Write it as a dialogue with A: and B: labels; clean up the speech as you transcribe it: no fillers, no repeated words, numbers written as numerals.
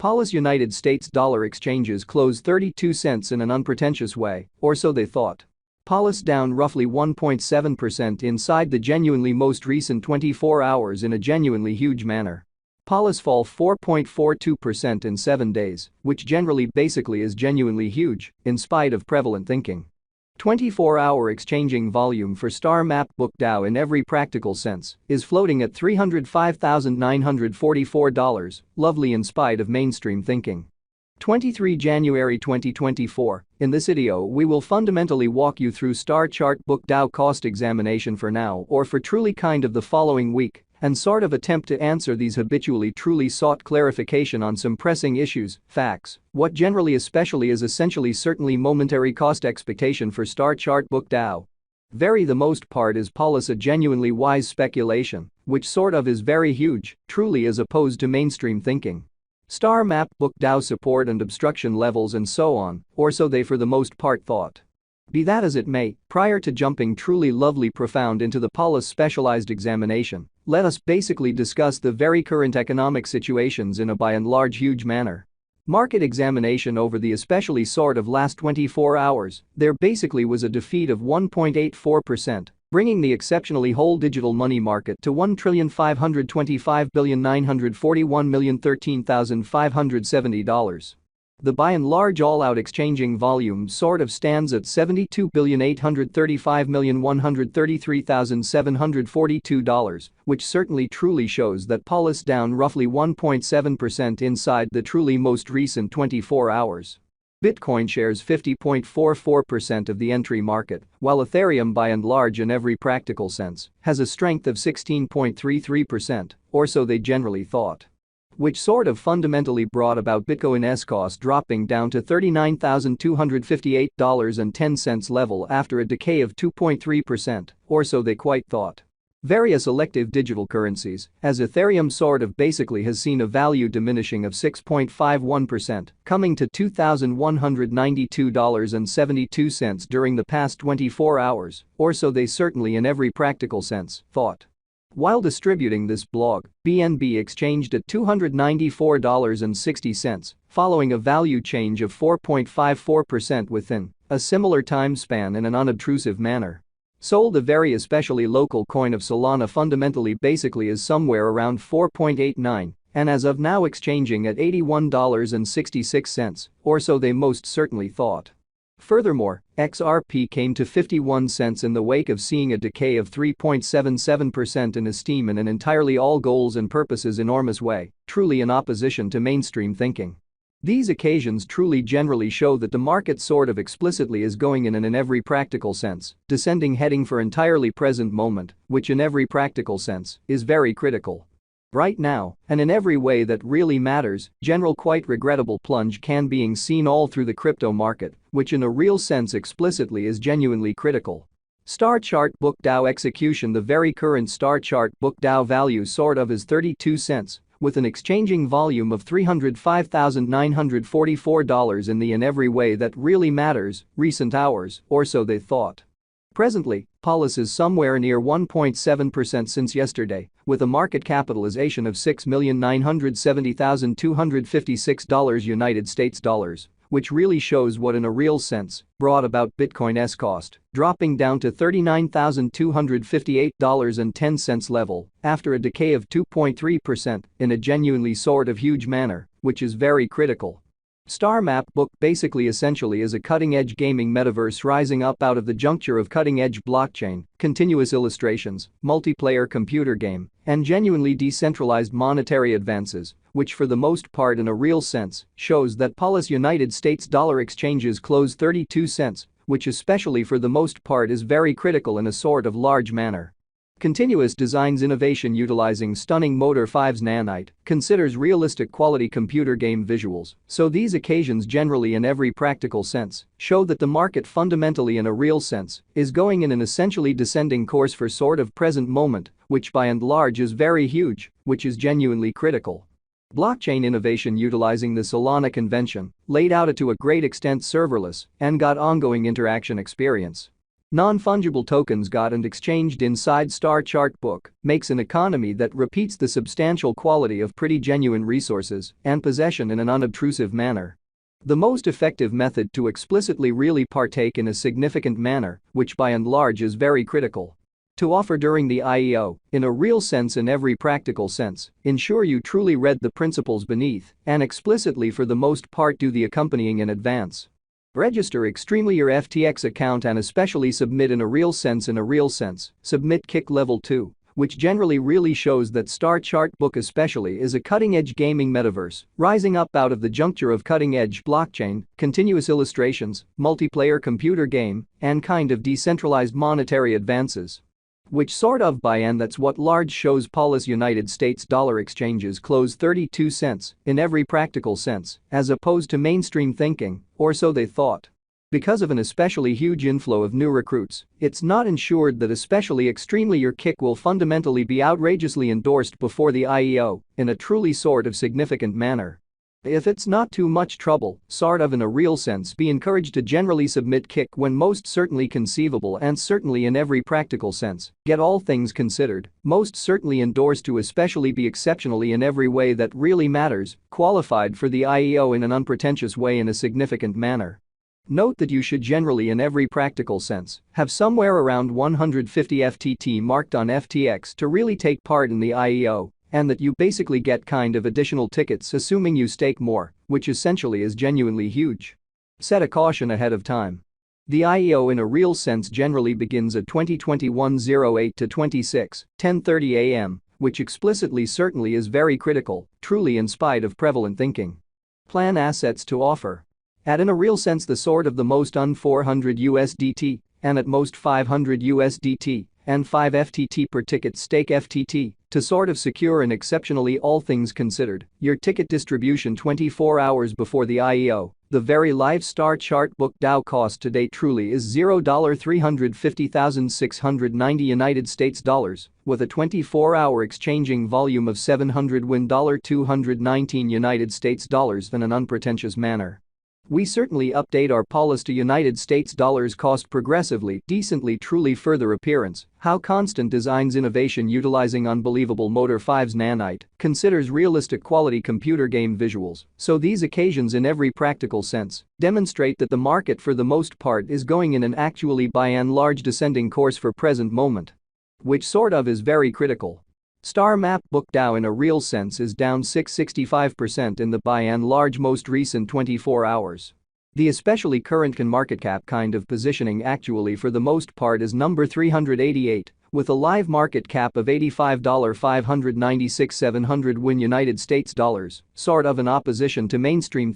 A: Paula's United States dollar exchanges closed 32 cents in an unpretentious way, or so they thought. Paula's down roughly 1.7% inside the genuinely most recent 24 hours in a genuinely huge manner. Paula's fall 4.42% in 7 days, which generally basically is genuinely huge, in spite of prevalent thinking. 24-hour exchanging volume for Star Map Book DAO in every practical sense is floating at $305,944, lovely in spite of mainstream thinking. 23 January 2024, in this video we will fundamentally walk you through Star Chart Book DAO cost examination for now or for truly kind of the following week and sort of attempt to answer these habitually truly sought clarification on some pressing issues, facts, what generally especially is essentially certainly momentary cost expectation for Star Chart Book DAO. Very the most part is Paulus a genuinely wise speculation, which sort of is very huge, truly as opposed to mainstream thinking. Star Map Book DAO support and obstruction levels and so on, or so they for the most part thought. Be that as it may, prior to jumping truly lovely profound into the Paulus specialized examination, let us basically discuss the very current economic situations in a by and large huge manner. Market examination over the especially sort of last 24 hours, there basically was a defeat of 1.84%, bringing the exceptionally whole digital money market to $1,525,941,013,570. The by and large all-out exchanging volume sort of stands at $72,835,133,742, which certainly truly shows that Paulus down roughly 1.7% inside the truly most recent 24 hours. Bitcoin shares 50.44% of the entry market, while Ethereum by and large in every practical sense has a strength of 16.33%, or so they generally thought. Which sort of fundamentally brought about Bitcoin's cost dropping down to $39,258.10 level after a decay of 2.3%, or so they quite thought. Various elective digital currencies, as Ethereum sort of basically has seen a value diminishing of 6.51%, coming to $2,192.72 during the past 24 hours, or so they certainly in every practical sense thought. While distributing this blog, BNB exchanged at $294.60, following a value change of 4.54% within a similar time span in an unobtrusive manner. Sold a very especially local coin of Solana fundamentally basically is somewhere around 4.89 and as of now exchanging at $81.66, or so they most certainly thought. Furthermore, XRP came to 51 cents in the wake of seeing a decay of 3.77% in esteem in an entirely all goals and purposes enormous way, truly in opposition to mainstream thinking. These occasions truly generally show that the market sort of explicitly is going in every practical sense, descending heading for entirely present moment, which in every practical sense is very critical. Right now, and in every way that really matters, general quite regrettable plunge can being seen all through the crypto market, which in a real sense explicitly is genuinely critical. Star Chart Book DAO execution. The very current Star Chart Book DAO value sort of is 32 cents, with an exchanging volume of $305,944 in the in every way that really matters, recent hours, or so they thought. Presently, Paulus is somewhere near 1.7% since yesterday, with a market capitalization of $6,970,256 United States dollars, which really shows what in a real sense brought about Bitcoin's cost, dropping down to $39,258.10 level after a decay of 2.3% in a genuinely sort of huge manner, which is very critical. Star Map Book basically essentially is a cutting-edge gaming metaverse rising up out of the juncture of cutting-edge blockchain, continuous illustrations, multiplayer computer game, and genuinely decentralized monetary advances, which for the most part in a real sense shows that Paulus United States dollar exchanges close 32 cents, which especially for the most part is very critical in a sort of large manner. Continuous designs innovation utilizing stunning Motor 5's nanite considers realistic quality computer game visuals, so these occasions generally in every practical sense show that the market fundamentally in a real sense is going in an essentially descending course for sort of present moment, which by and large is very huge, which is genuinely critical. Blockchain innovation utilizing the Solana convention laid out it to a great extent serverless and got ongoing interaction experience. Non-fungible tokens got and exchanged inside star chart book makes an economy that repeats the substantial quality of pretty genuine resources and possession in an unobtrusive manner. The most effective method to explicitly really partake in a significant manner, which by and large is very critical. To offer during the IEO, in a real sense in every practical sense, ensure you truly read the principles beneath and explicitly for the most part do the accompanying in advance. Register extremely your FTX account and especially submit in a real sense submit kick level 2, which generally really shows that Star Chart Book especially is a cutting-edge gaming metaverse, rising up out of the juncture of cutting-edge blockchain, continuous illustrations, multiplayer computer game, and kind of decentralized monetary advances. Which sort of by and that's what large shows Paulus United States dollar exchanges close 32 cents in every practical sense, as opposed to mainstream thinking, or so they thought. Because of an especially huge inflow of new recruits, it's not ensured that especially extremely your kick will fundamentally be outrageously endorsed before the IEO in a truly sort of significant manner. If it's not too much trouble, sort of in a real sense be encouraged to generally submit kick when most certainly conceivable and certainly in every practical sense, get all things considered, most certainly endorsed to especially be exceptionally in every way that really matters, qualified for the IEO in an unpretentious way in a significant manner. Note that you should generally in every practical sense have somewhere around 150 FTT marked on FTX to really take part in the IEO. And that you basically get kind of additional tickets assuming you stake more, which essentially is genuinely huge. Set a caution ahead of time. The IEO in a real sense generally begins at 2021-08 to 26:10:30 a.m., which explicitly certainly is very critical, truly in spite of prevalent thinking. Plan assets to offer. At in a real sense the sort of the most un 400 USDT and at most 500 USDT and 5 FTT per ticket stake FTT to sort of secure and exceptionally all things considered your ticket distribution 24 hours before the IEO. The very live Star Chart Book DAO cost to date truly is $350,690 United States dollars with a 24-hour exchanging volume of 700 win $219 United States dollars in an unpretentious manner. We certainly update our Paulus to United States dollars cost progressively, decently truly further appearance, how constant designs innovation utilizing unbelievable motor 5's nanite, considers realistic quality computer game visuals, so these occasions in every practical sense demonstrate that the market for the most part is going in an actually by and large descending course for present moment. Which sort of is very critical. Star Map Book DAO in a real sense is down 665% in the by and large most recent 24 hours. The especially current market cap kind of positioning actually for the most part is number 388, with a live market cap of $85,596,700 win United States dollars, sort of in opposition to mainstream